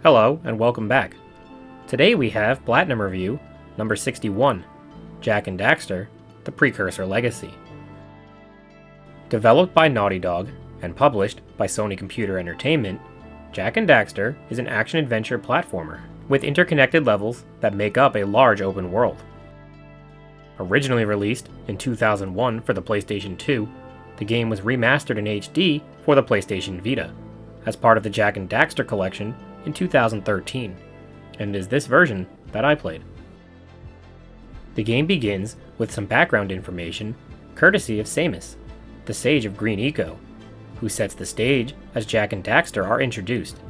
Hello, and welcome back. Today we have Platinum Review, number 61, Jak and Daxter, The Precursor Legacy. Developed by Naughty Dog and published by Sony Computer Entertainment, Jak and Daxter is an action-adventure platformer with interconnected levels that make up a large open world. Originally released in 2001 for the PlayStation 2, the game was remastered in HD for the PlayStation Vita, as part of the Jak and Daxter collection in 2013, and it is this version that I played. The game begins with some background information courtesy of Samus, the Sage of Green Eco, who sets the stage as Jak and Daxter are introduced.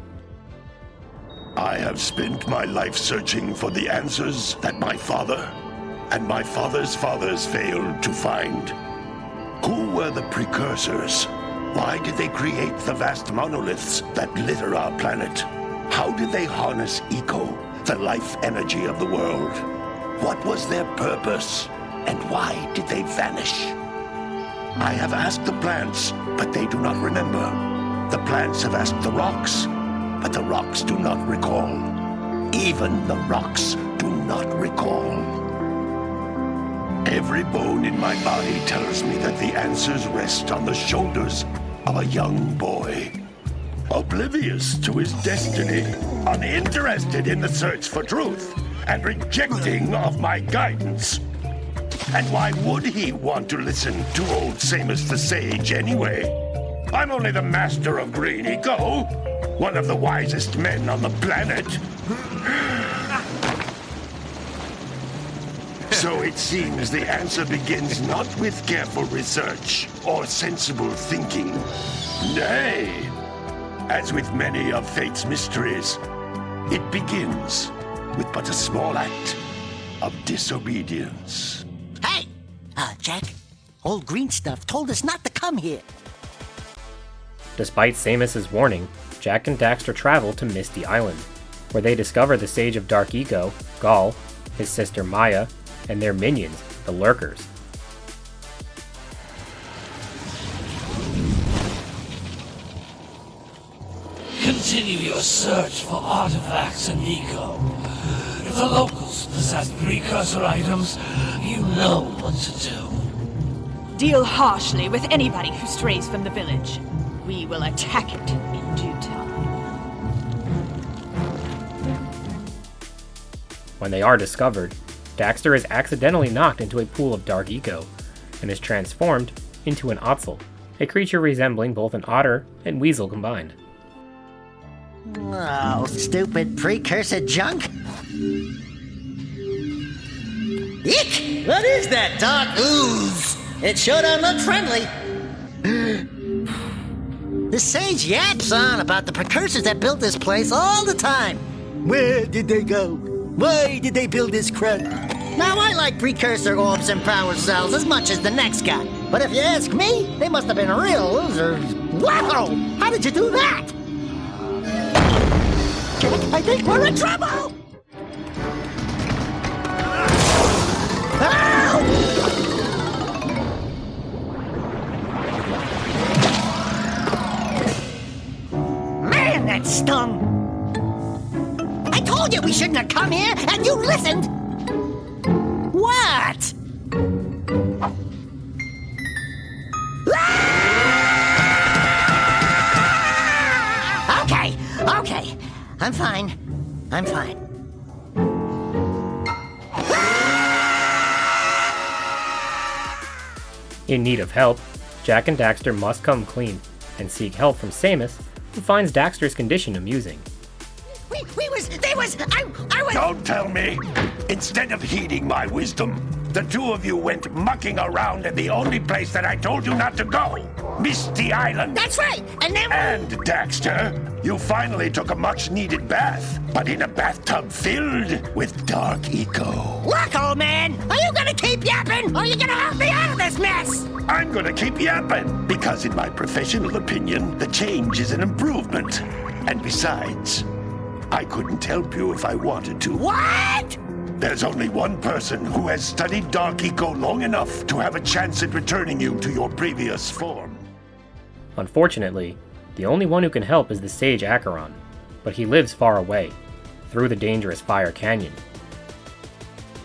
I have spent my life searching for the answers that my father and my father's fathers failed to find. Who were the Precursors? Why did they create the vast monoliths that litter our planet? How did they harness Eco, the life energy of the world? What was their purpose, and why did they vanish? I have asked the plants, but they do not remember. The plants have asked the rocks, but the rocks do not recall. Even the rocks do not recall. Every bone in my body tells me that the answers rest on the shoulders of a young boy. Oblivious to his destiny, uninterested in the search for truth, and rejecting of my guidance. And why would he want to listen to old Samus the Sage anyway? I'm only the master of Green Eco, one of the wisest men on the planet. So it seems the answer begins not with careful research or sensible thinking. Nay, as with many of fate's mysteries, it begins with but a small act of disobedience. Hey! Jak, old green stuff told us not to come here. Despite Samus's warning, Jak and Daxter travel to Misty Island, where they discover the Sage of Dark Eco, Gaul, his sister Maya, and their minions, the Lurkers. Continue your search for artifacts in Eco. If the locals possess precursor items, you know what to do. Deal harshly with anybody who strays from the village. We will attack it in due time. When they are discovered, Daxter is accidentally knocked into a pool of dark eco and is transformed into an Otzel, a creature resembling both an otter and weasel combined. Oh, stupid precursor junk. Eek! What is that dark ooze? It sure don't look friendly. The sage yaps on about the precursors that built this place all the time. Where did they go? Why did they build this crud? Now, I like precursor orbs and power cells as much as the next guy. But if you ask me, they must have been real losers. Wow! How did you do that? I think we're in trouble! Man, that stung! I told you we shouldn't have come here, and you listened! What? Okay. I'm fine. In need of help, Jak and Daxter must come clean and seek help from Samus, who finds Daxter's condition amusing. I was... Don't tell me! Instead of heeding my wisdom, the two of you went mucking around in the only place that I told you not to go! Misty Island! That's right! And then... And, Daxter, you finally took a much-needed bath, but in a bathtub filled with dark eco. Look, old man! Are you gonna keep yapping, or are you gonna help me out of this mess? I'm gonna keep yapping, because in my professional opinion, the change is an improvement. And besides, I couldn't help you if I wanted to. What? There's only one person who has studied Dark Eco long enough to have a chance at returning you to your previous form. Unfortunately, the only one who can help is the Sage Acheron, but he lives far away, through the dangerous Fire Canyon.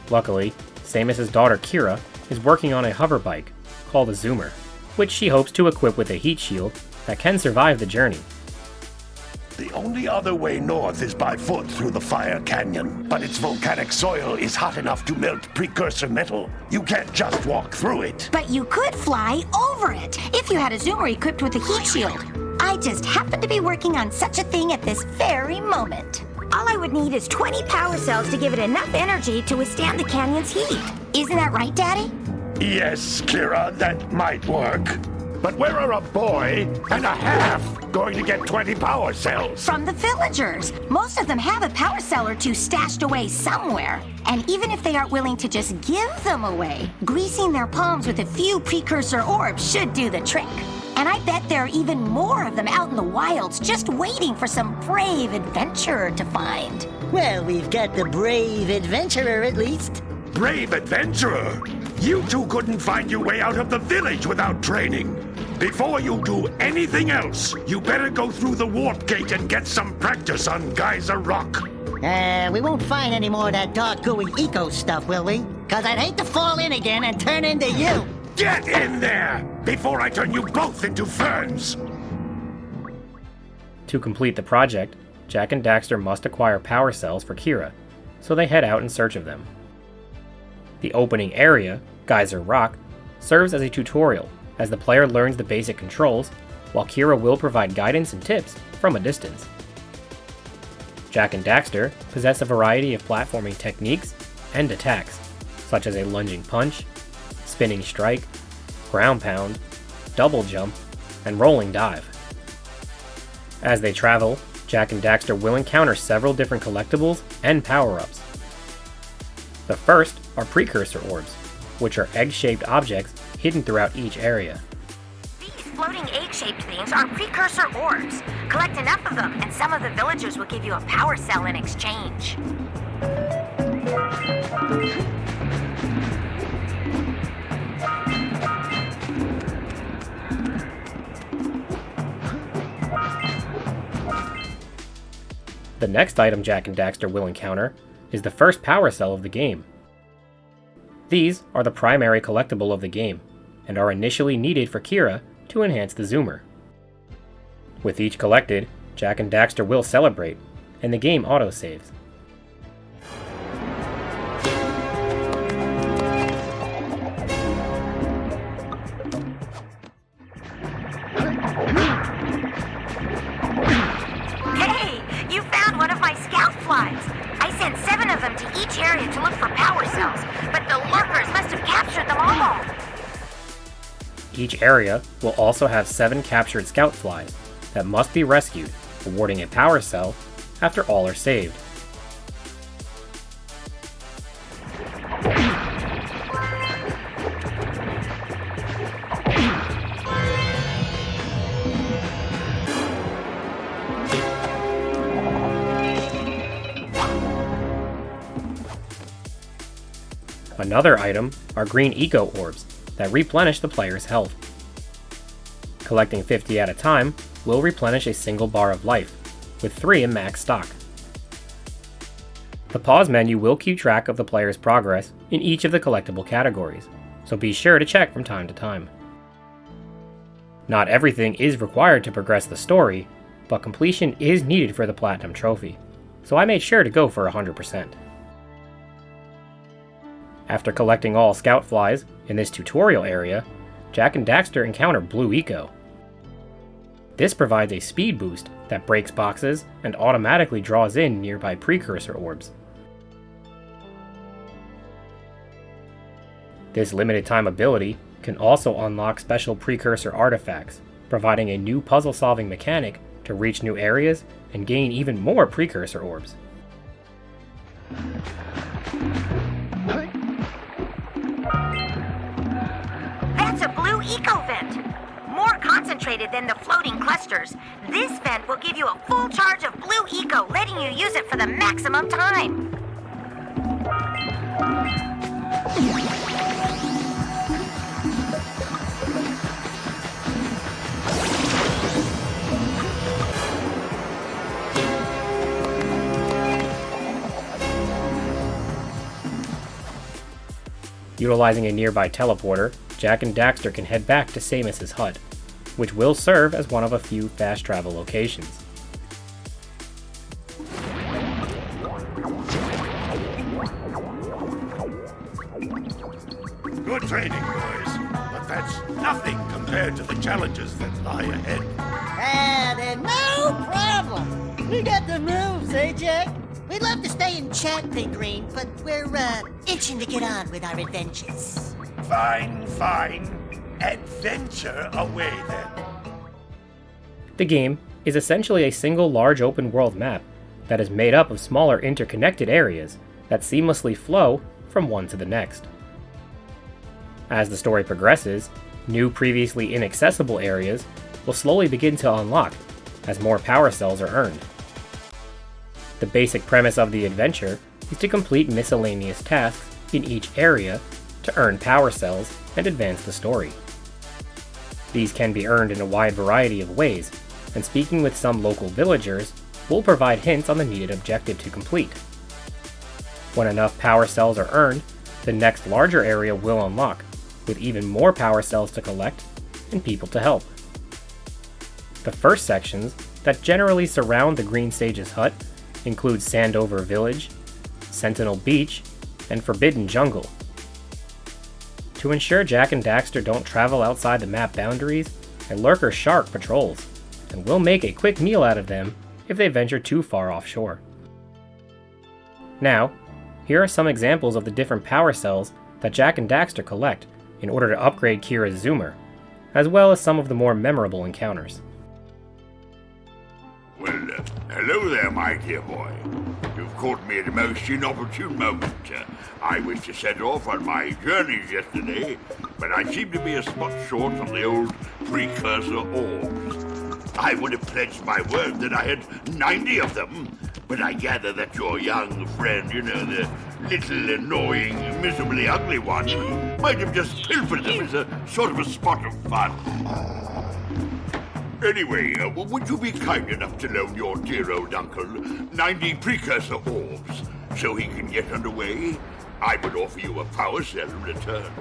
Luckily, Samus's daughter Kira is working on a hover bike called a Zoomer, which she hopes to equip with a heat shield that can survive the journey. The only other way north is by foot through the Fire Canyon, but its volcanic soil is hot enough to melt precursor metal. You can't just walk through it. But you could fly over it if you had a zoomer equipped with a heat shield. I just happen to be working on such a thing at this very moment. All I would need is 20 power cells to give it enough energy to withstand the canyon's heat. Isn't that right, Daddy? Yes, Kira, that might work. But where are a boy and a half going to get 20 power cells? From the villagers. Most of them have a power cell or two stashed away somewhere. And even if they aren't willing to just give them away, greasing their palms with a few precursor orbs should do the trick. And I bet there are even more of them out in the wilds just waiting for some brave adventurer to find. Well, we've got the brave adventurer at least. Brave adventurer! You two couldn't find your way out of the village without training. Before you do anything else, you better go through the warp gate and get some practice on Geyser Rock. We won't find any more of that dark gooey eco stuff, will we? 'Cause I'd hate to fall in again and turn into you. Get in there before I turn you both into ferns! To complete the project, Jak and Daxter must acquire power cells for Kira, so they head out in search of them. The opening area, Geyser Rock, serves as a tutorial as the player learns the basic controls, while Kira will provide guidance and tips from a distance. Jak and Daxter possess a variety of platforming techniques and attacks, such as a lunging punch, spinning strike, ground pound, double jump, and rolling dive. As they travel, Jak and Daxter will encounter several different collectibles and power-ups. The first are Precursor Orbs, which are egg-shaped objects hidden throughout each area. These floating egg-shaped things are precursor orbs. Collect enough of them, and some of the villagers will give you a power cell in exchange. The next item Jak and Daxter will encounter is the first power cell of the game. These are the primary collectible of the game, and are initially needed for Kira to enhance the Zoomer. With each collected, Jak and Daxter will celebrate, and the game autosaves. Hey, you found one of my scout flies. I sent 7 of them to each area to look for power cells, but the lurkers must have captured them all. Each area will also have 7 captured scout flies that must be rescued, awarding a power cell after all are saved. Another item are green eco orbs that replenish the player's health. Collecting 50 at a time will replenish a single bar of life, with 3 in max stock. The pause menu will keep track of the player's progress in each of the collectible categories, so be sure to check from time to time. Not everything is required to progress the story, but completion is needed for the Platinum Trophy, so I made sure to go for 100%. After collecting all scout flies in this tutorial area, Jak and Daxter encounter Blue Eco. This provides a speed boost that breaks boxes and automatically draws in nearby precursor orbs. This limited time ability can also unlock special precursor artifacts, providing a new puzzle-solving mechanic to reach new areas and gain even more precursor orbs. That's a blue eco vent. More concentrated than the floating clusters. This vent will give you a full charge of blue eco, letting you use it for the maximum time. Utilizing a nearby teleporter, Jak and Daxter can head back to Samus's hut, which will serve as one of a few fast travel locations. Good training, boys, but that's nothing compared to the challenges that lie ahead. Then no problem. We got the moves, eh, Jack? We'd love to stay and chat, Big Green, but we're, itching to get on with our adventures. Fine. Adventure away, then. The game is essentially a single large open world map that is made up of smaller interconnected areas that seamlessly flow from one to the next. As the story progresses, new previously inaccessible areas will slowly begin to unlock as more power cells are earned. The basic premise of the adventure is to complete miscellaneous tasks in each area to earn power cells and advance the story. These can be earned in a wide variety of ways, and speaking with some local villagers will provide hints on the needed objective to complete. When enough power cells are earned, the next larger area will unlock, with even more power cells to collect and people to help. The first sections that generally surround the Green Sage's hut include Sandover Village, Sentinel Beach, and Forbidden Jungle. To ensure Jak and Daxter don't travel outside the map boundaries, a lurker shark patrols, and will make a quick meal out of them if they venture too far offshore. Now, here are some examples of the different power cells that Jak and Daxter collect in order to upgrade Kira's Zoomer, as well as some of the more memorable encounters. Well, hello there, my dear boy. You've caught me at a most inopportune moment. I was to set off on my journeys yesterday, but I seem to be a spot short on the old Precursor orbs. I would have pledged my word that I had 90 of them, but I gather that your young friend, the little annoying, miserably ugly one, might have just pilfered them as a sort of a spot of fun. Anyway, would you be kind enough to loan your dear old uncle 90 Precursor orbs so he can get underway? I would offer you a power cell in return.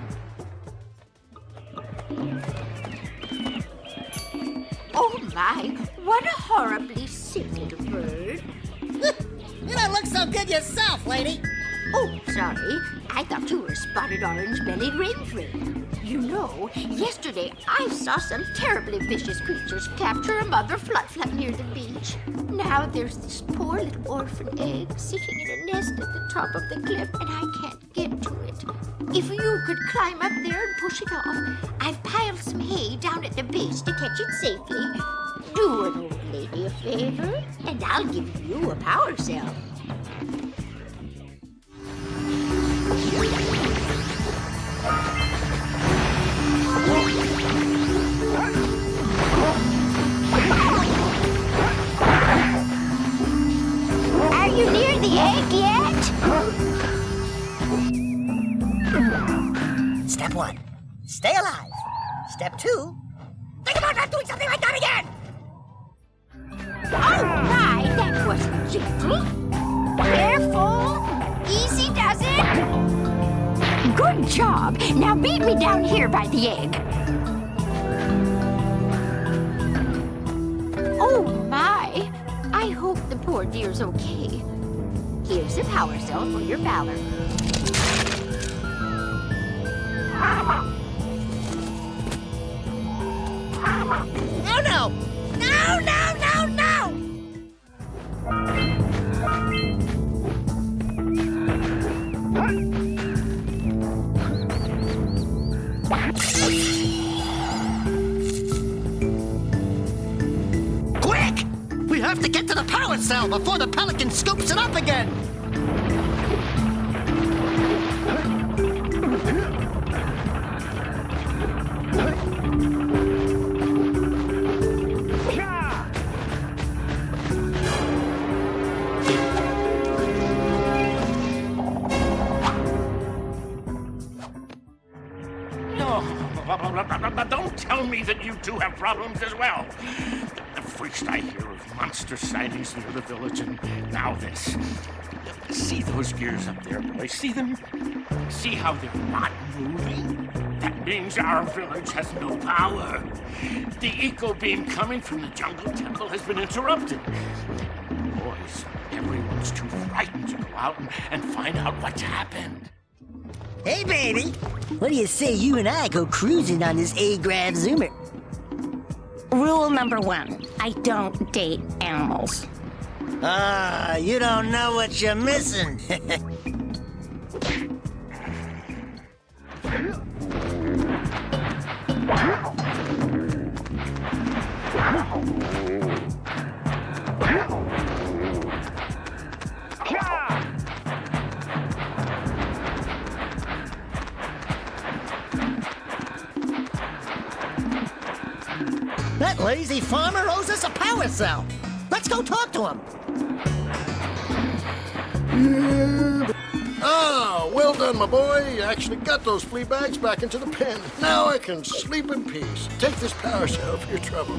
Oh my, what a horribly sick little bird. You don't look so good yourself, lady. Oh, sorry. I thought you were a spotted orange-bellied rainfree. You know, yesterday I saw some terribly vicious creatures capture a mother flut near the beach. Now there's this poor little orphan egg sitting in a nest at the top of the cliff, and I can't get to it. If you could climb up there and push it off, I've piled some hay down at the base to catch it safely. Do an old lady a favor, and I'll give you a power cell. Are you near the egg yet? Step 1, stay alive. Step 2, think about not doing something like that again. Oh my, that wasn't gentle. Careful. Easy does it. Good job. Now meet me down here by the egg. Oh my. I hope the poor dear's okay. Here's a power cell for your valor. No, no! No, no, no, no! Quick! We have to get to the power cell before the pelican scoops it up again! Don't tell me that you two have problems as well. First I hear of monster sightings near the village, and now this. See those gears up there, boys? See them? See how they're not moving? That means our village has no power. The eco beam coming from the jungle temple has been interrupted. Boys, everyone's too frightened to go out and find out what's happened. Hey, baby. What do you say you and I go cruising on this A-Grav Zoomer? Rule number 1, I don't date animals. Ah, you don't know what you're missing. That lazy farmer owes us a power cell. Let's go talk to him. Ah, well done, my boy. You actually got those flea bags back into the pen. Now I can sleep in peace. Take this power cell for your trouble.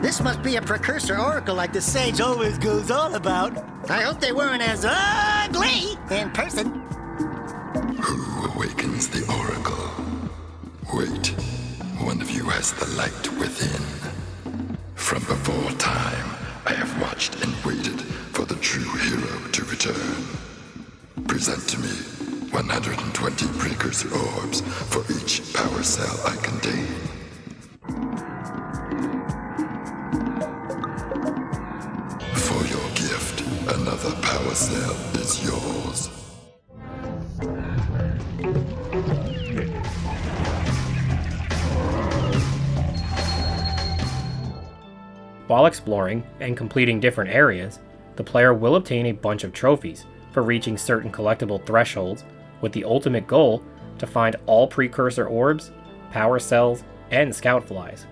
This must be a Precursor Oracle like the Sage always goes on about. I hope they weren't as ugly in person. Who awakens the Oracle? Wait, one of you has the light within. From before time, I have watched and waited for the true hero to return. Present to me 120 Precursor Orbs for each power cell I contain. For your gift, another power cell is yours. While exploring and completing different areas, the player will obtain a bunch of trophies for reaching certain collectible thresholds, with the ultimate goal to find all Precursor Orbs, power cells, and scout flies.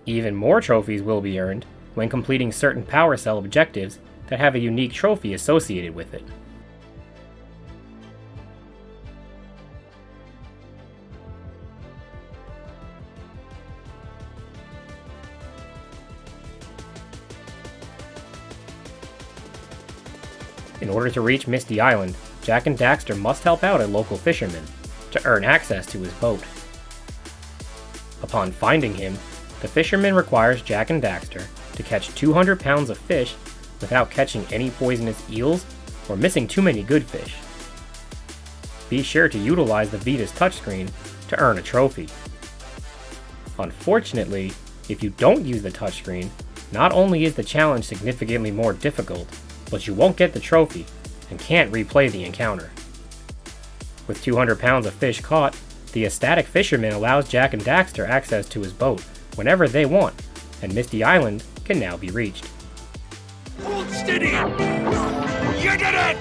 Even more trophies will be earned when completing certain power cell objectives that have a unique trophy associated with it. In order to reach Misty Island, Jak and Daxter must help out a local fisherman to earn access to his boat. Upon finding him, the fisherman requires Jak and Daxter to catch 200 pounds of fish without catching any poisonous eels or missing too many good fish. Be sure to utilize the Vita's touchscreen to earn a trophy. Unfortunately, if you don't use the touchscreen, not only is the challenge significantly more difficult, but you won't get the trophy and can't replay the encounter. With 200 pounds of fish caught, the ecstatic fisherman allows Jak and Daxter access to his boat whenever they want, and Misty Island can now be reached. Hold steady! You did it!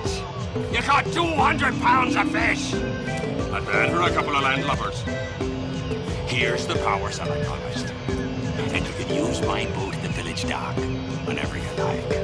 You caught 200 pounds of fish! Not bad for a couple of landlubbers. Here's the power cell I promised. And you can use my boat at the village dock whenever you like.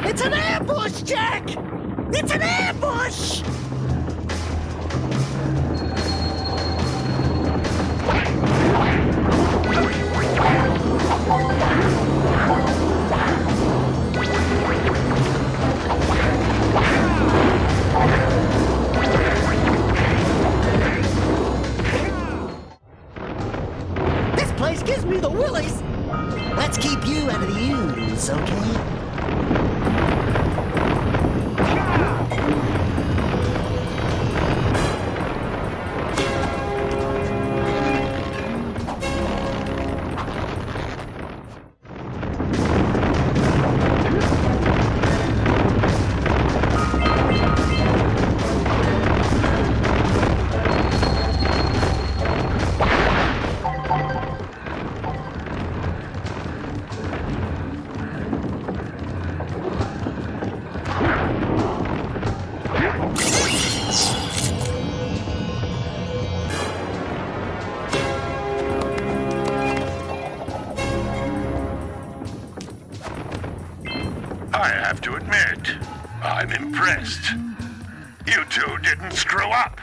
It's an ambush, Jack! It's an ambush! This place gives me the willies. Let's keep you out of the ooze, okay? I have to admit, I'm impressed. You two didn't screw up.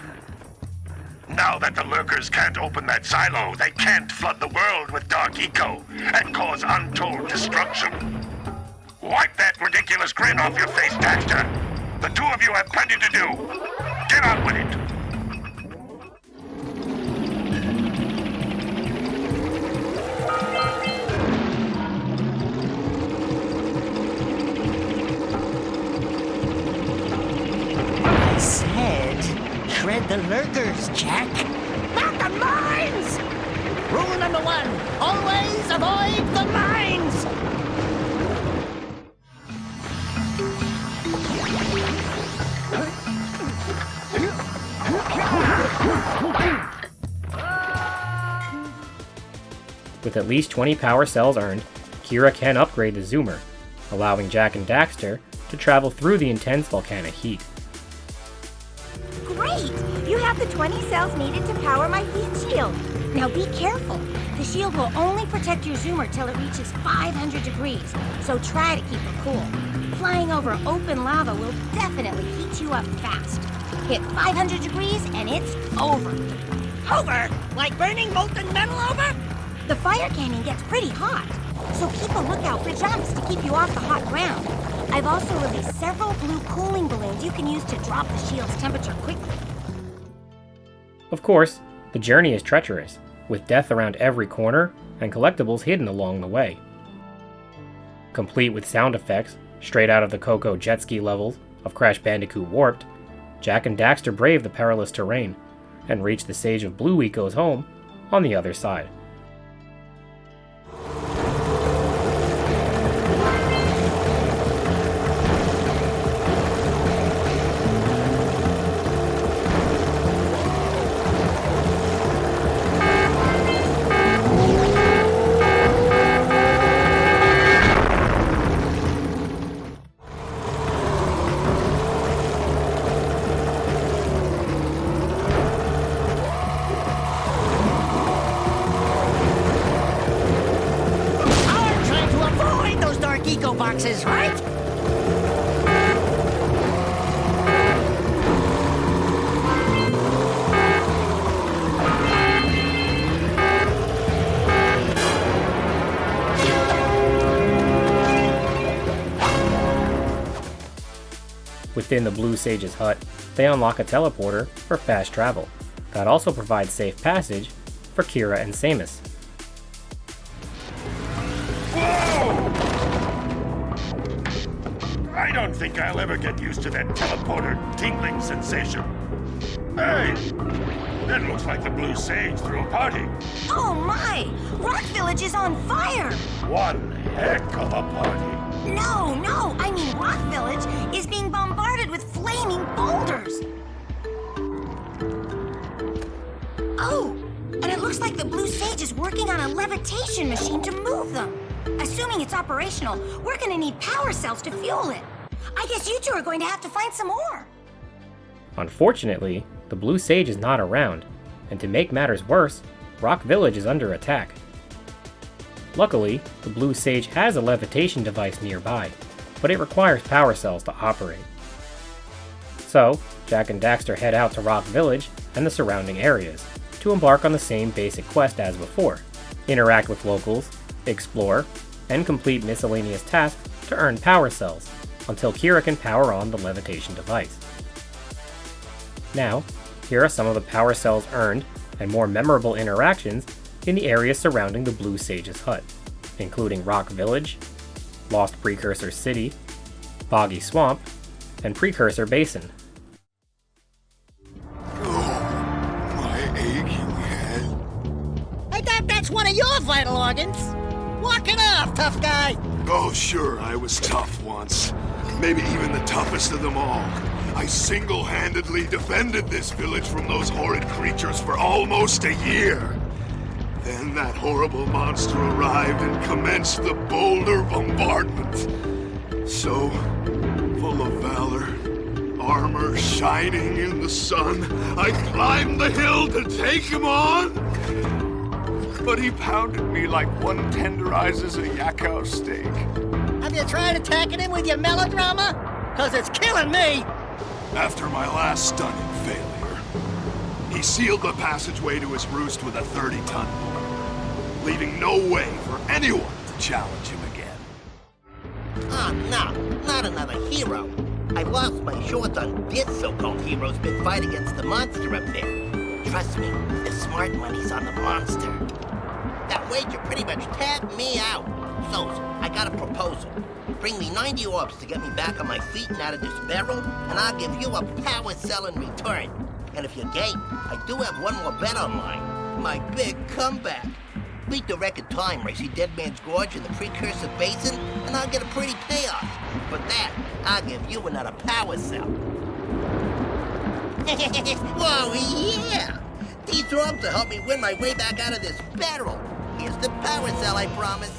Now that the lurkers can't open that silo, they can't flood the world with dark eco and cause untold destruction. Wipe that ridiculous grin off your face, Daxter. The two of you have plenty to do. Get on with it. I said, shred the lurkers, Jack. Not the mines! Rule number 1, always avoid the mines! With at least 20 power cells earned, Kira can upgrade the Zoomer, allowing Jak and Daxter to travel through the intense volcanic heat. Great! You have the 20 cells needed to power my heat shield. Now be careful. The shield will only protect your Zoomer till it reaches 500 degrees, so try to keep it cool. Flying over open lava will definitely heat you up fast. Hit 500 degrees and it's over. Over? Like burning molten metal over? The fire canyon gets pretty hot, so keep a lookout for jumps to keep you off the hot ground. I've also released several blue cooling balloons you can use to drop the shield's temperature quickly. Of course, the journey is treacherous, with death around every corner and collectibles hidden along the way. Complete with sound effects straight out of the Coco jet ski levels of Crash Bandicoot Warped, Jak and Daxter brave the perilous terrain and reach the Sage of Blue Eco's home on the other side. Eco boxes, right? Within the Blue Sage's hut, they unlock a teleporter for fast travel that also provides safe passage for Kira and Samus. I don't think I'll ever get used to that teleporter tingling sensation. Hey, it looks like the Blue Sage threw a party. Oh my! Rock Village is on fire! One heck of a party. No, I mean Rock Village is being bombarded with flaming boulders. Oh, and it looks like the Blue Sage is working on a levitation machine to move them. Assuming it's operational, we're gonna need power cells to fuel it. I guess you two are going to have to find some more. Unfortunately, the Blue Sage is not around, and to make matters worse, Rock Village is under attack. Luckily, the Blue Sage has a levitation device nearby, but it requires power cells to operate. So, Jak and Daxter head out to Rock Village and the surrounding areas to embark on the same basic quest as before, interact with locals, explore, and complete miscellaneous tasks to earn power cells, until Kira can power on the levitation device. Now, here are some of the power cells earned and more memorable interactions in the areas surrounding the Blue Sage's hut, including Rock Village, Lost Precursor City, Boggy Swamp, and Precursor Basin. My aching head. I thought that's one of your vital organs. Walk it off, tough guy. Oh, sure, I was tough once. Maybe even the toughest of them all. I single-handedly defended this village from those horrid creatures for almost a year. Then that horrible monster arrived and commenced the boulder bombardment. So, full of valor, armor shining in the sun, I climbed the hill to take him on. But he pounded me like one tenderizes a yakao steak. Have you tried attacking him with your melodrama? 'Cause it's killing me. After my last stunning failure, he sealed the passageway to his roost with a 30-ton bolt, leaving no way for anyone to challenge him again. Oh, no, not another hero. I lost my shorts on this so-called hero's been fight against the monster up there. Trust me, the smart money's on the monster. That wager pretty much tapped me out. So, I got a proposal. Bring me 90 orbs to get me back on my feet and out of this barrel, and I'll give you a power cell in return. And if you're game, I do have one more bet online. My big comeback. Beat the record time race in Dead Man's Gorge in the Precursor Basin, and I'll get a pretty payoff. For that, I'll give you another power cell. Whoa, yeah! These orbs will help me win my way back out of this barrel. Here's the power cell, I promise.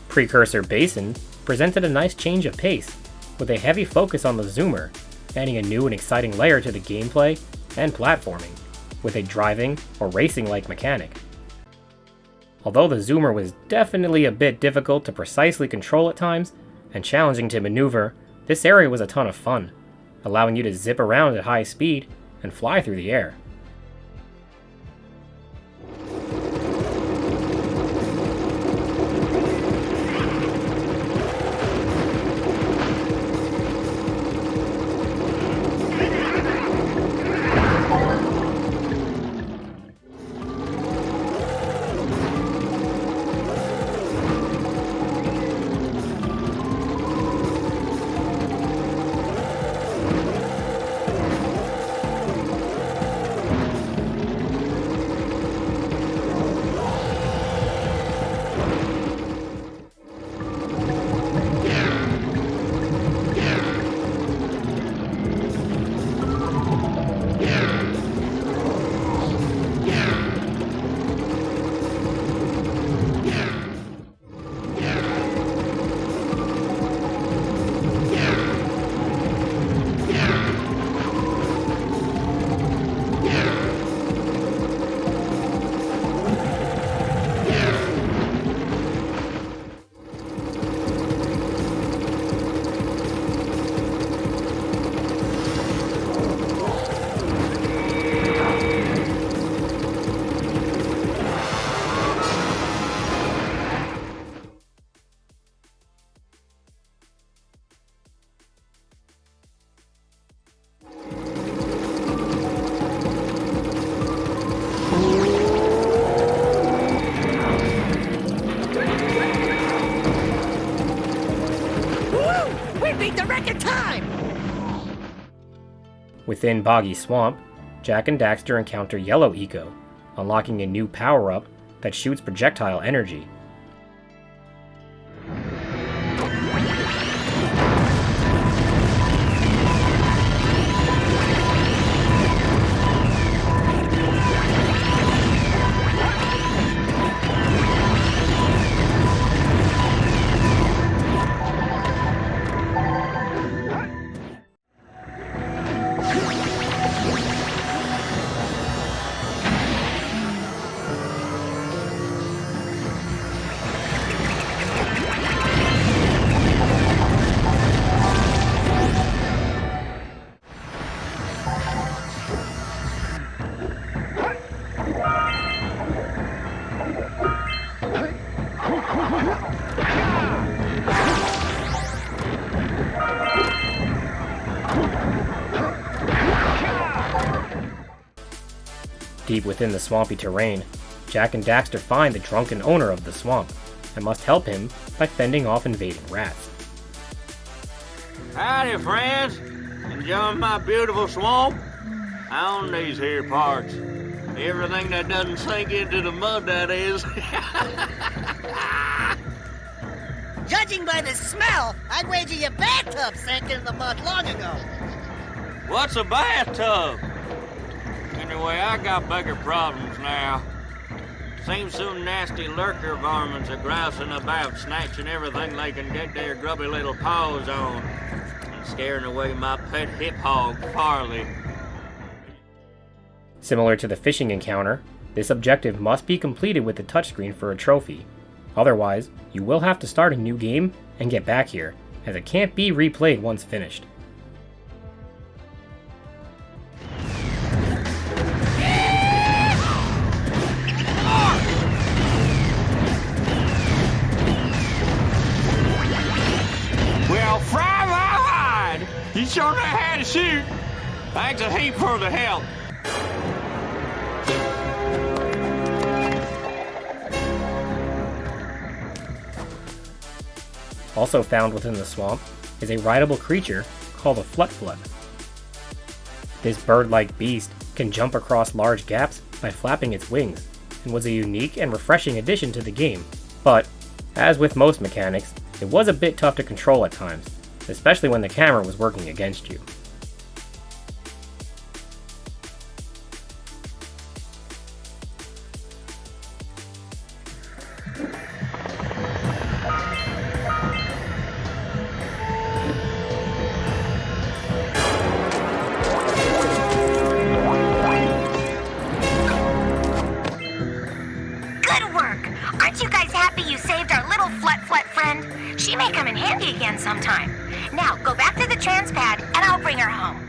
Precursor Basin presented a nice change of pace, with a heavy focus on the zoomer, adding a new and exciting layer to the gameplay and platforming, with a driving or racing-like mechanic. Although the zoomer was definitely a bit difficult to precisely control at times, and challenging to maneuver, this area was a ton of fun, allowing you to zip around at high speed and fly through the air. Within Boggy Swamp, Jak and Daxter encounter Yellow Eco, unlocking a new power-up that shoots projectile energy. Deep within the swampy terrain, Jak and Daxter find the drunken owner of the swamp, and must help him by fending off invading rats. Howdy, friends. Enjoying my beautiful swamp? I own these here parts. Everything that doesn't sink into the mud, that is. Judging by the smell, I'd wager your bathtub sank into the mud long ago. What's a bathtub? Anyway, I got bigger problems now. Seems some nasty lurker varmints are grousing about, snatching everything they can get their grubby little paws on, and scaring away my pet hip hog, Farley. Similar to the fishing encounter, this objective must be completed with the touchscreen for a trophy. Otherwise, you will have to start a new game and get back here, as it can't be replayed once finished. Well, fry my hide! You sure know how to shoot. Thanks a heap for the help. Also found within the swamp is a rideable creature called a flutflut. This bird-like beast can jump across large gaps by flapping its wings, and was a unique and refreshing addition to the game, but, as with most mechanics, it was a bit tough to control at times, especially when the camera was working against you. Aren't you guys happy you saved our little flut friend? She may come in handy again sometime. Now, go back to the transpad, and I'll bring her home.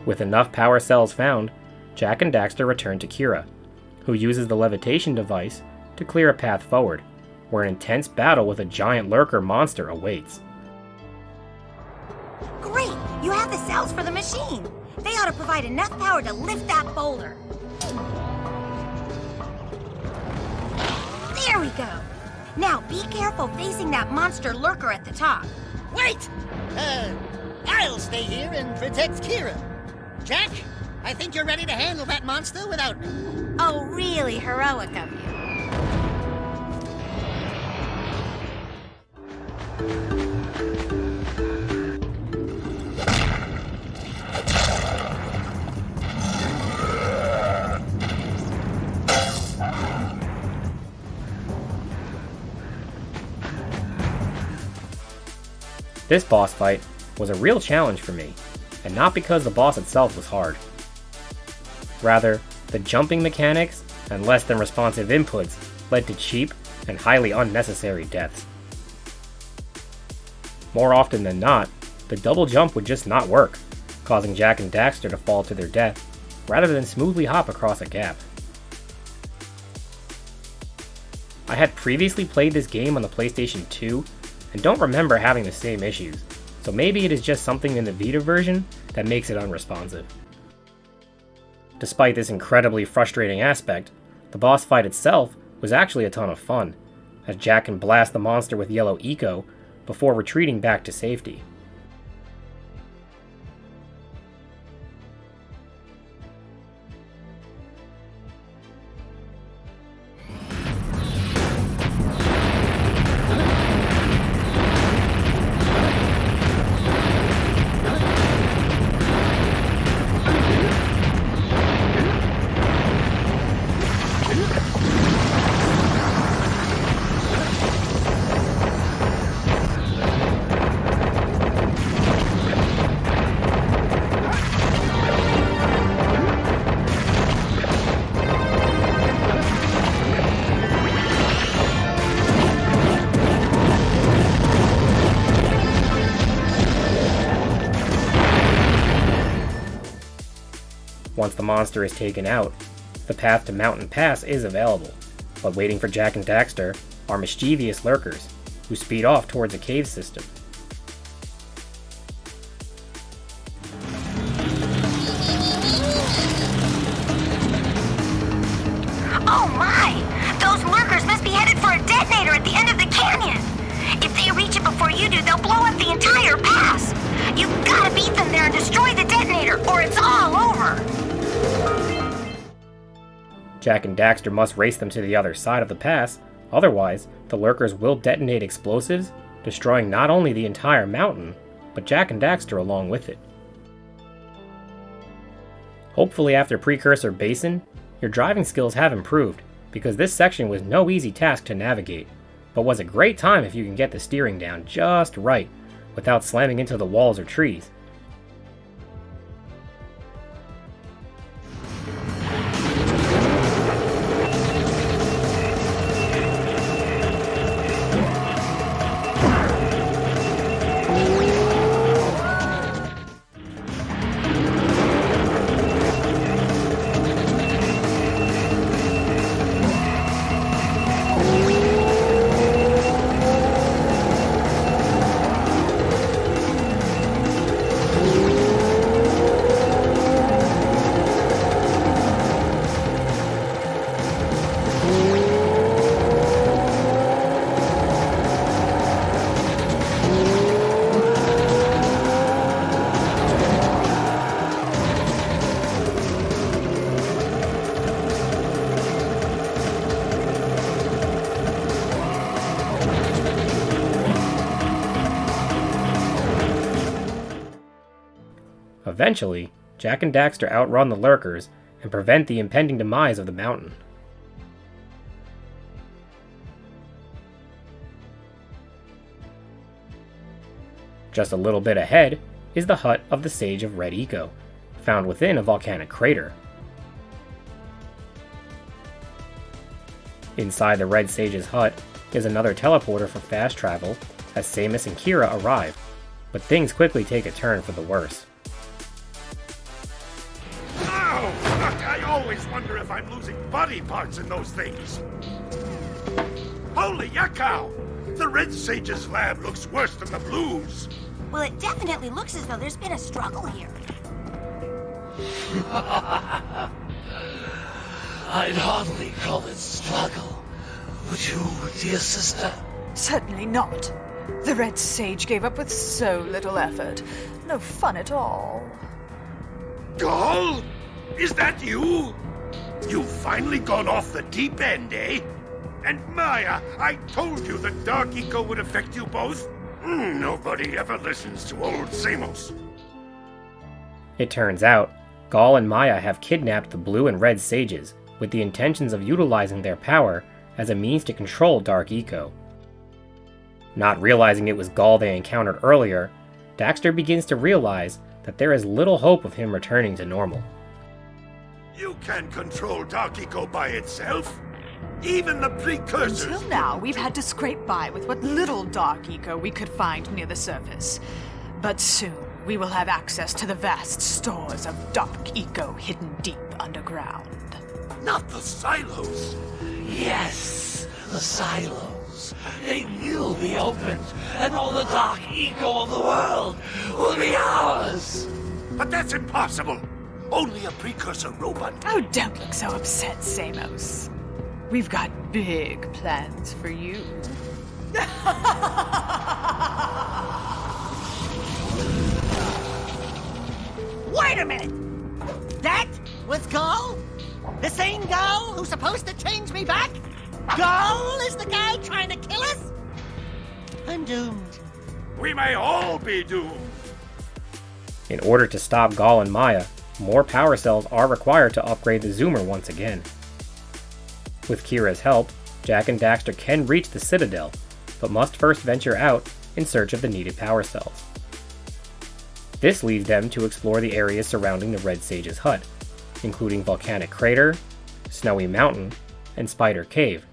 With enough power cells found, Jak and Daxter return to Kira, who uses the levitation device to clear a path forward, where an intense battle with a giant lurker monster awaits. Great! You have the cells for the machine! They ought to provide enough power to lift that boulder. There we go! Now be careful facing that monster lurker at the top. Wait! I'll stay here and protect Kira. Jack, I think you're ready to handle that monster without me. Oh, really heroic of you. This boss fight was a real challenge for me, and not because the boss itself was hard. Rather, the jumping mechanics and less than responsive inputs led to cheap and highly unnecessary deaths. More often than not, the double jump would just not work, causing Jak and Daxter to fall to their death rather than smoothly hop across a gap. I had previously played this game on the PlayStation 2 and don't remember having the same issues, so maybe it is just something in the Vita version that makes it unresponsive. Despite this incredibly frustrating aspect, the boss fight itself was actually a ton of fun, as Jak can blast the monster with yellow eco before retreating back to safety. Once the monster is taken out, the path to Mountain Pass is available, but waiting for Jak and Daxter are mischievous lurkers, who speed off towards a cave system. Oh my! Those lurkers must be headed for a detonator at the end of the canyon! If they reach it before you do, they'll blow up the entire pass! You've gotta beat them there and destroy the detonator, or it's all over! Jak and Daxter must race them to the other side of the pass, otherwise the lurkers will detonate explosives, destroying not only the entire mountain, but Jak and Daxter along with it. Hopefully after Precursor Basin, your driving skills have improved, because this section was no easy task to navigate, but was a great time if you can get the steering down just right, without slamming into the walls or trees. Eventually, Jak and Daxter outrun the lurkers and prevent the impending demise of the mountain. Just a little bit ahead is the hut of the Sage of Red Eco, found within a volcanic crater. Inside the Red Sage's hut is another teleporter for fast travel as Samus and Kira arrive, but things quickly take a turn for the worse. Oh, fuck, I always wonder if I'm losing body parts in those things. Holy yakkow! The Red Sage's lab looks worse than the Blues. Well, it definitely looks as though there's been a struggle here. I'd hardly call it struggle. Would you, dear sister? Certainly not. The Red Sage gave up with so little effort. No fun at all. Gall? Is that you? You've finally gone off the deep end, eh? And Maya, I told you the Dark Eco would affect you both. Nobody ever listens to old Samos. It turns out, Gall and Maya have kidnapped the Blue and Red Sages with the intentions of utilizing their power as a means to control Dark Eco. Not realizing it was Gall they encountered earlier, Daxter begins to realize that there is little hope of him returning to normal. You can't control Dark Eco by itself. Even the Precursors... Until now, we've had to scrape by with what little Dark Eco we could find near the surface. But soon, we will have access to the vast stores of Dark Eco hidden deep underground. Not the silos. Yes, the silos. They will be opened, and all the Dark Eco of the world will be ours. But that's impossible. Only a Precursor robot. Oh, don't look so upset, Samos. We've got big plans for you. Wait a minute! That was Gall? The same Gall who's supposed to change me back? Gall is the guy trying to kill us? I'm doomed. We may all be doomed. In order to stop Gall and Maya, more power cells are required to upgrade the Zoomer once again. With Kira's help, Jak and Daxter can reach the Citadel, but must first venture out in search of the needed power cells. This leads them to explore the areas surrounding the Red Sage's hut, including Volcanic Crater, Snowy Mountain, and Spider Cave,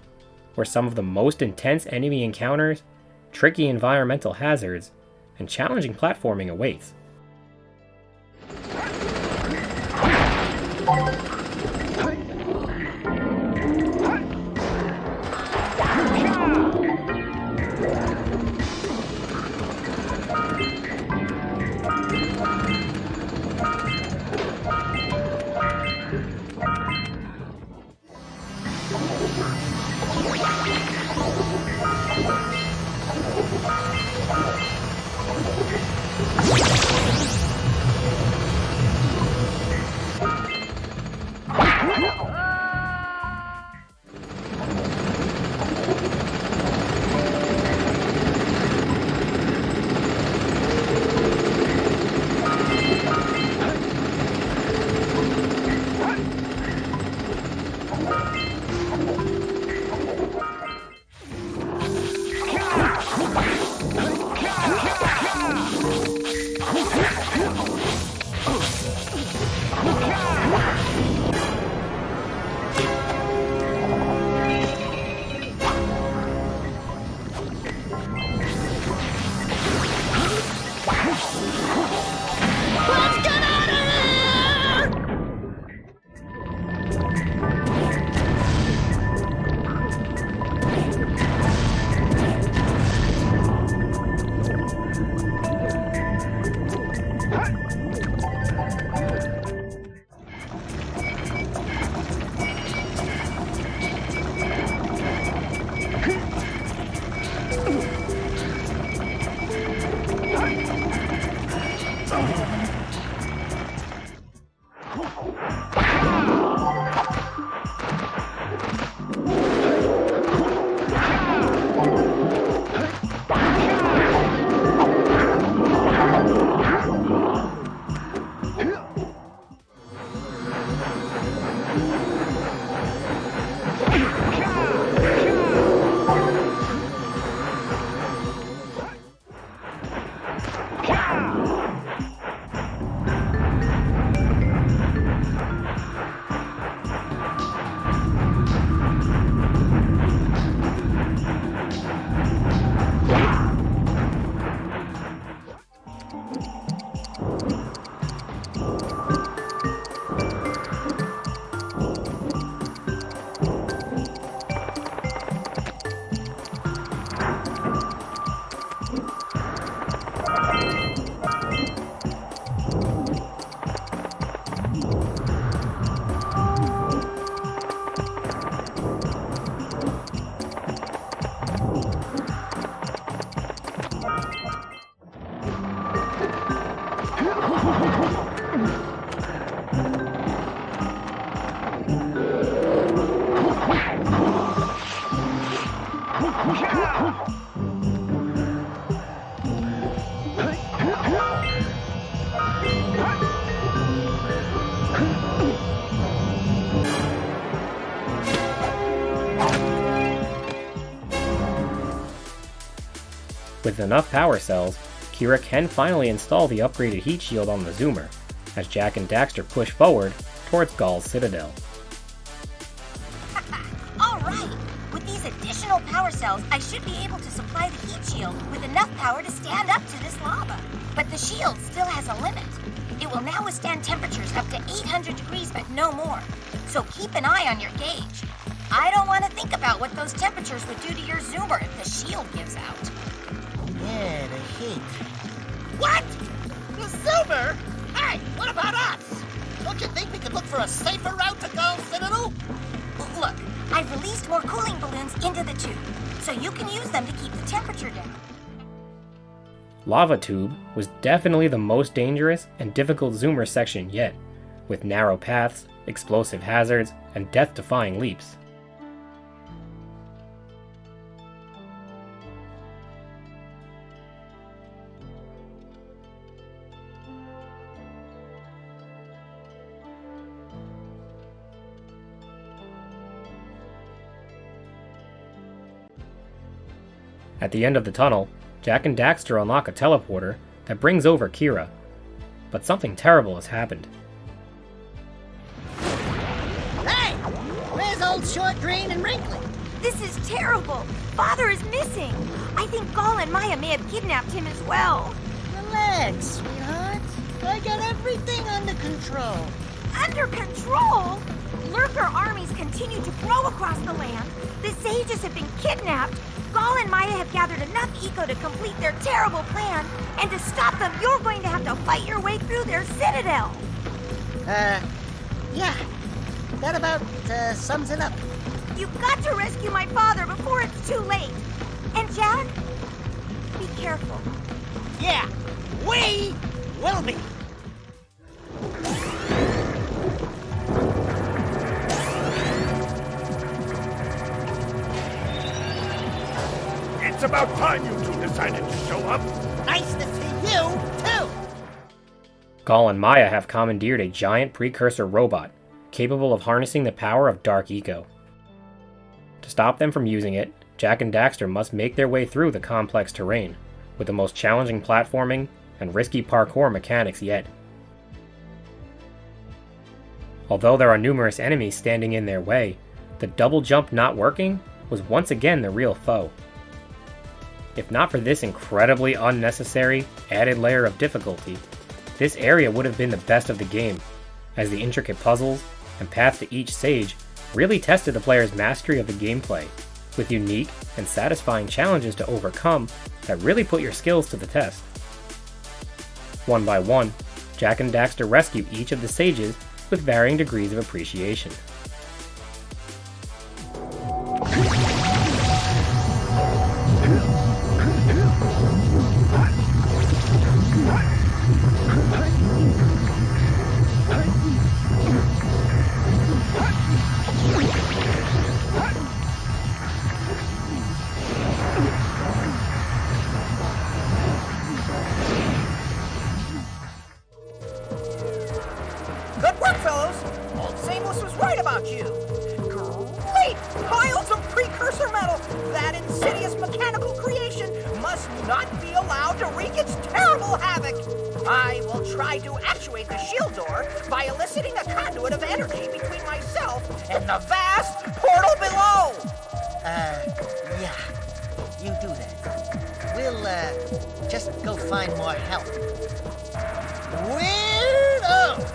where some of the most intense enemy encounters, tricky environmental hazards, and challenging platforming awaits. With enough power cells, Kira can finally install the upgraded heat shield on the Zoomer, as Jak and Daxter push forward towards Gaul's citadel. Alright! With these additional power cells, I should be able to supply the heat shield with enough power to stand up to this lava. But the shield still has a limit. It will now withstand temperatures up to 800 degrees, but no more. So keep an eye on your gauge. I don't want to think about what those temperatures would do to your Zoomer if the shield gives out. Yeah, the heat. What? The Zoomer? Hey, what about us? Don't you think we could look for a safer route to Gaul's Citadel? Look, I've released more cooling balloons into the tube, so you can use them to keep the temperature down. Lava Tube was definitely the most dangerous and difficult Zoomer section yet, with narrow paths, explosive hazards, and death-defying leaps. At the end of the tunnel, Jak and Daxter unlock a teleporter that brings over Kira, but something terrible has happened. Hey! Where's old Short, Green, and Wrinkly? This is terrible! Father is missing! I think Gaul and Maya may have kidnapped him as well. Relax, sweetheart. I got everything under control. Under control? Lurker armies continue to grow across the land. The sages have been kidnapped. Gaul and Maya have gathered enough eco to complete their terrible plan, and to stop them, you're going to have to fight your way through their citadel. Yeah. That about sums it up. You've got to rescue my father before it's too late. And Jak, be careful. Yeah, we will be. It's about time you two decided to show up. Nice to see you, too. Gaul and Maya have commandeered a giant precursor robot, capable of harnessing the power of dark eco. To stop them from using it, Jak and Daxter must make their way through the complex terrain, with the most challenging platforming and risky parkour mechanics yet. Although there are numerous enemies standing in their way, the double jump not working was once again the real foe. If not for this incredibly unnecessary added layer of difficulty, this area would have been the best of the game, as the intricate puzzles and paths to each stage really tested the player's mastery of the gameplay, with unique and satisfying challenges to overcome that really put your skills to the test. One by one, Jak and Daxter rescue each of the sages with varying degrees of appreciation. Good work, fellows. Old Samus was right about you. Great piles of precursor metal. That insidious mechanical creation must not be allowed to wreak its terrible havoc. I will try to actuate the shield door by eliciting a conduit of energy between myself and the vast portal below. Yeah. You do that. We'll, just go find more help. Weirdo!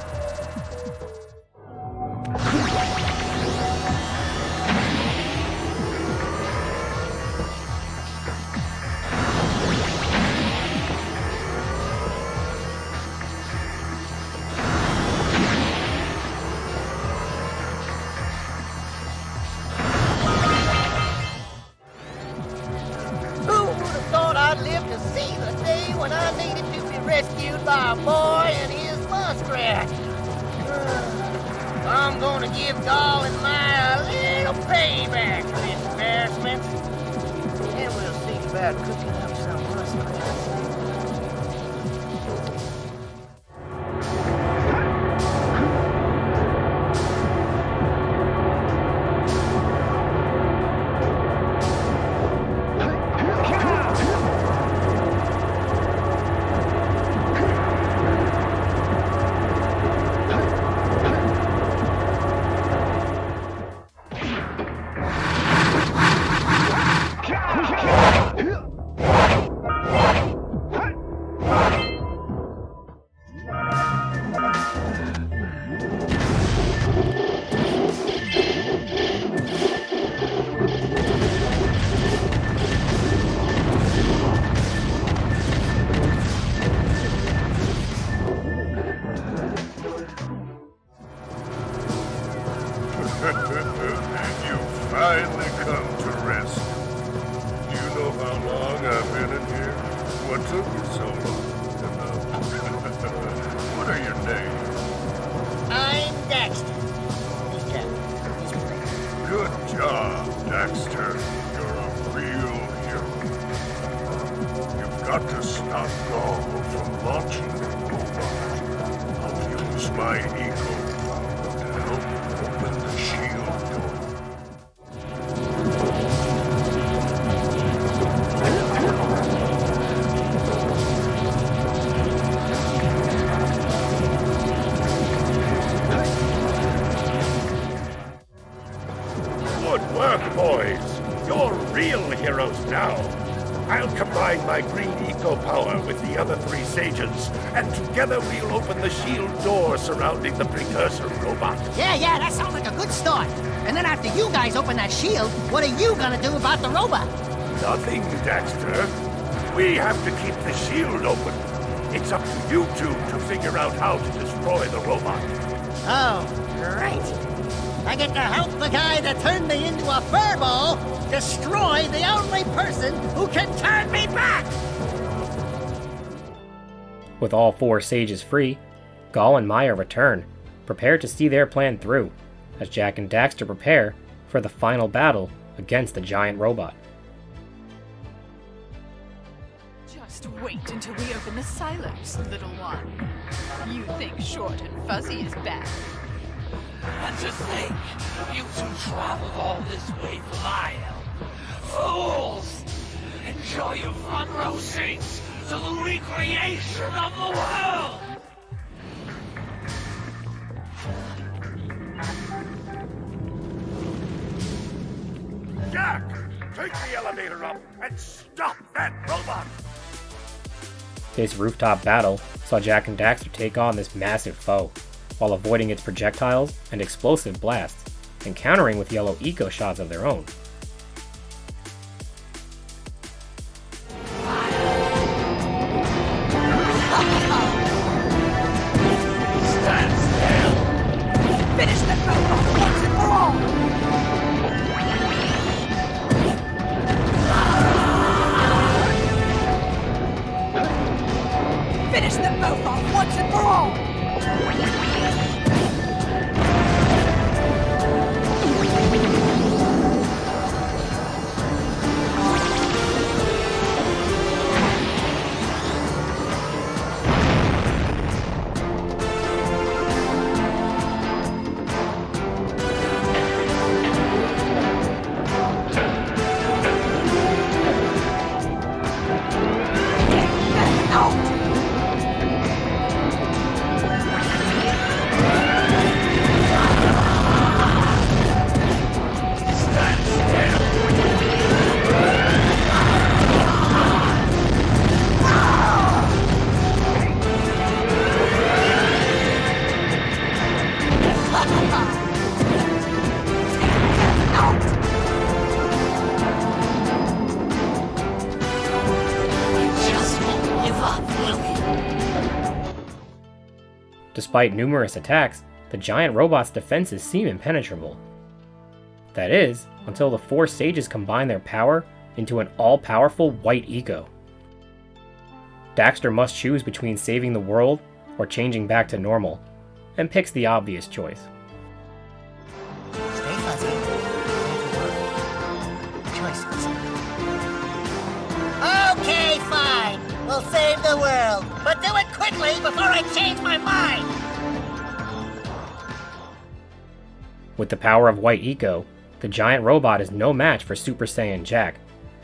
Who would have thought I'd live to see the day when I needed to be rescued by a boy and his muskrat. I'm gonna give Gall and Maya a little payback for this embarrassment. And we'll see about cooking up some muskrats. You finally come to rest. Do you know how long I've been in here? What took you so long? What are your names? I'm Daxter. Vita. Good job, Daxter. You're a real hero. You've got to stop Gall from launching the robot. I'll use my eco power to help open the shield door. Good work, boys. You're real heroes now. I'll combine my green eco power with the other three sages, and together we'll open the shield door surrounding the Precursor robot. Yeah, that sounds like a good start. And then after you guys open that shield, what are you gonna do about the robot? Nothing, Daxter. We have to keep the shield open. It's up to you two to figure out how to destroy the robot. Oh, great. I get to help the guy that turned me into a furball destroy the only person who can turn me back! With all four sages free, Gall and Maya return, prepared to see their plan through, as Jak and Daxter prepare for the final battle against the giant robot. Just wait until we open the silos, little one. You think short and fuzzy is bad. And to think, you two traveled all this way for my help. Fools! Enjoy your front row seats to the recreation of the world! Jak, take the elevator up and stop that robot! This rooftop battle saw Jak and Daxter take on this massive foe, while avoiding its projectiles and explosive blasts, and countering with yellow eco shots of their own. Stand still! Finish the robot once and for all! Finish them both off once and for all! Despite numerous attacks, the giant robot's defenses seem impenetrable. That is, until the four sages combine their power into an all-powerful white eco. Daxter must choose between saving the world or changing back to normal, and picks the obvious choice. Stay fuzzy. Choices. Okay, fine. We'll save the world. But do it quickly before I change my mind. With the power of White Eco, the giant robot is no match for Super Saiyan Jak,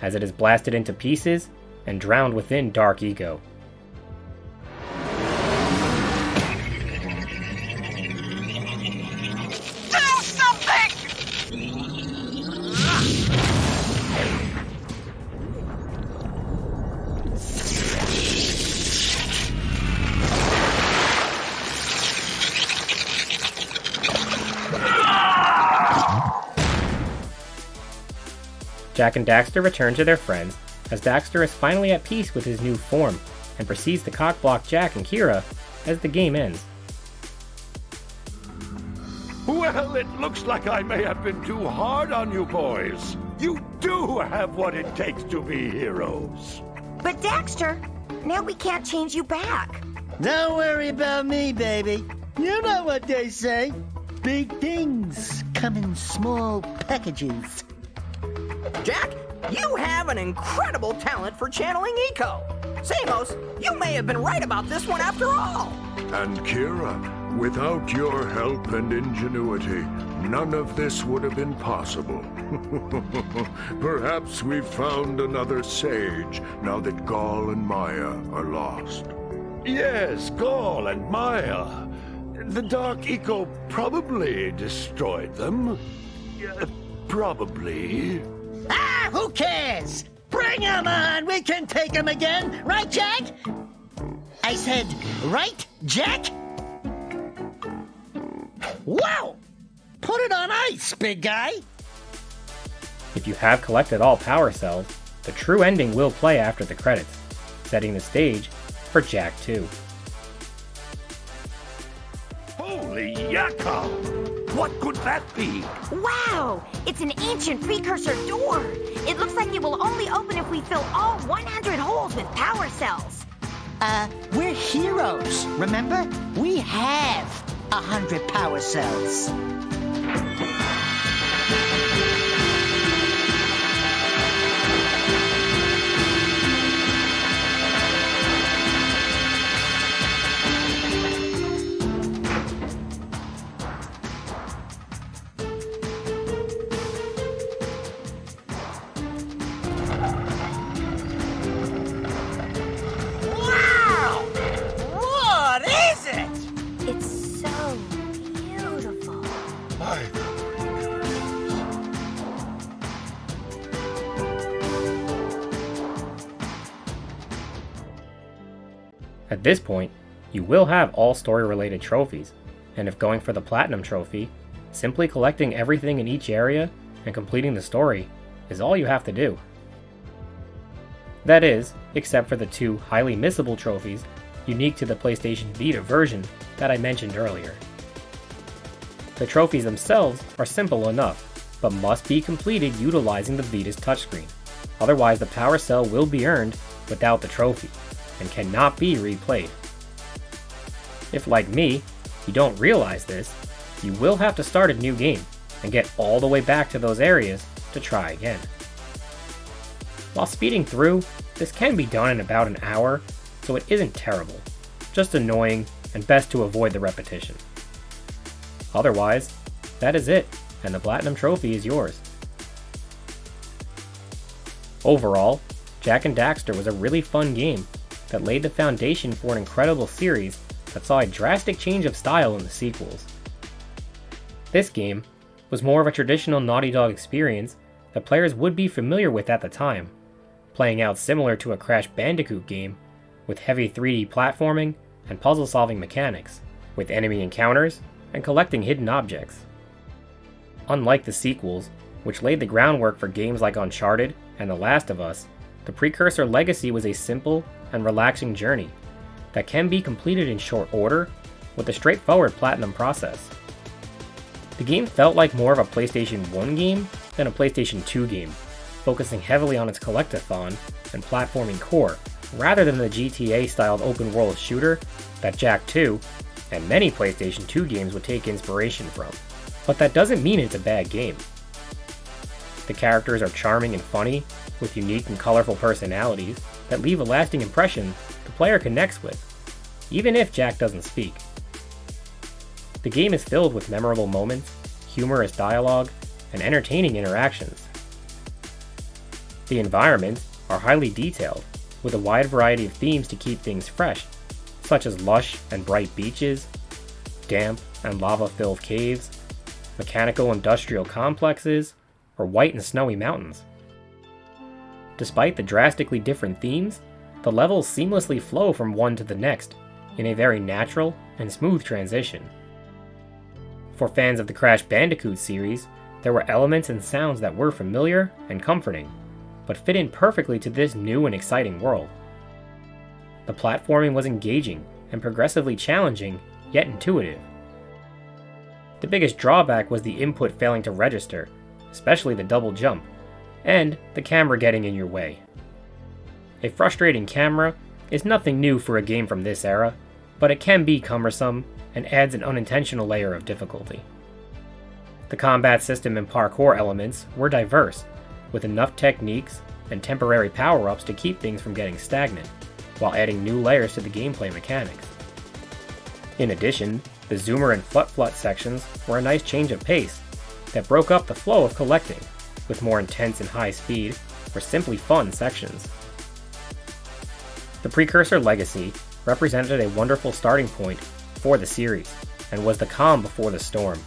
as it is blasted into pieces and drowned within Dark Eco. Do something! Jak and Daxter return to their friends as Daxter is finally at peace with his new form and proceeds to cockblock Jak and Kira as the game ends. Well, it looks like I may have been too hard on you boys. You do have what it takes to be heroes. But Daxter, now we can't change you back. Don't worry about me, baby. You know what they say. Big things come in small packages. Jak, you have an incredible talent for channeling Eco. Samos, you may have been right about this one after all. And Kira, without your help and ingenuity, none of this would have been possible. Perhaps we've found another sage now that Gaul and Maya are lost. Yes, Gaul and Maya. The Dark Eco probably destroyed them. Probably. Ah, who cares? Bring 'em on! We can take 'em again! Right, Jak? I said, right, Jak? Wow! Put it on ice, big guy! If you have collected all power cells, the true ending will play after the credits, setting the stage for Jak 2. Holy yakka! What could that be? Wow! It's an ancient precursor door! It looks like it will only open if we fill all 100 holes with power cells. We're heroes, remember? We have 100 power cells. It's so beautiful. At this point, you will have all story-related trophies, and if going for the Platinum Trophy, simply collecting everything in each area and completing the story is all you have to do. That is, except for the 2 highly missable trophies unique to the PlayStation Vita version that I mentioned earlier. The trophies themselves are simple enough, but must be completed utilizing the Vita's touchscreen. Otherwise, the power cell will be earned without the trophy, and cannot be replayed. If, like me, you don't realize this, you will have to start a new game and get all the way back to those areas to try again. While speeding through, this can be done in about an hour, so it isn't terrible, just annoying and best to avoid the repetition. Otherwise, that is it, and the Platinum Trophy is yours. Overall, Jak and Daxter was a really fun game that laid the foundation for an incredible series that saw a drastic change of style in the sequels. This game was more of a traditional Naughty Dog experience that players would be familiar with at the time, playing out similar to a Crash Bandicoot game with heavy 3D platforming and puzzle-solving mechanics, with enemy encounters and collecting hidden objects. Unlike the sequels, which laid the groundwork for games like Uncharted and The Last of Us, the Precursor Legacy was a simple and relaxing journey that can be completed in short order with a straightforward platinum process. The game felt like more of a PlayStation 1 game than a PlayStation 2 game, focusing heavily on its collectathon and platforming core, rather than the GTA-styled open-world shooter that Jak 2 and many PlayStation 2 games would take inspiration from. But that doesn't mean it's a bad game. The characters are charming and funny, with unique and colorful personalities that leave a lasting impression the player connects with, even if Jak doesn't speak. The game is filled with memorable moments, humorous dialogue, and entertaining interactions. The environments are highly detailed, with a wide variety of themes to keep things fresh, such as lush and bright beaches, damp and lava-filled caves, mechanical industrial complexes, or white and snowy mountains. Despite the drastically different themes, the levels seamlessly flow from one to the next in a very natural and smooth transition. For fans of the Crash Bandicoot series, there were elements and sounds that were familiar and comforting, but fit in perfectly to this new and exciting world. The platforming was engaging and progressively challenging, yet intuitive. The biggest drawback was the input failing to register, especially the double jump, and the camera getting in your way. A frustrating camera is nothing new for a game from this era, but it can be cumbersome and adds an unintentional layer of difficulty. The combat system and parkour elements were diverse, with enough techniques and temporary power-ups to keep things from getting stagnant, while adding new layers to the gameplay mechanics. In addition, the zoomer and flut-flut sections were a nice change of pace that broke up the flow of collecting, with more intense and high speed, or simply fun sections. The Precursor Legacy represented a wonderful starting point for the series, and was the calm before the storm.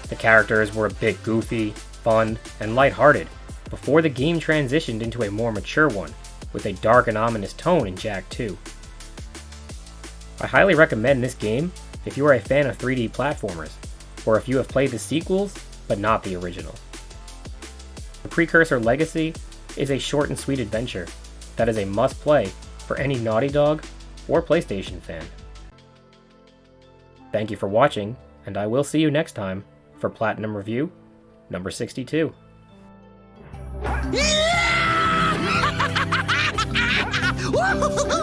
The characters were a bit goofy, fun, and lighthearted, before the game transitioned into a more mature one, with a dark and ominous tone in Jak 2. I highly recommend this game if you are a fan of 3D platformers, or if you have played the sequels, but not the original. The Precursor Legacy is a short and sweet adventure that is a must-play for any Naughty Dog or PlayStation fan. Thank you for watching, and I will see you next time for Platinum Review number 62. Woo-hoo-hoo!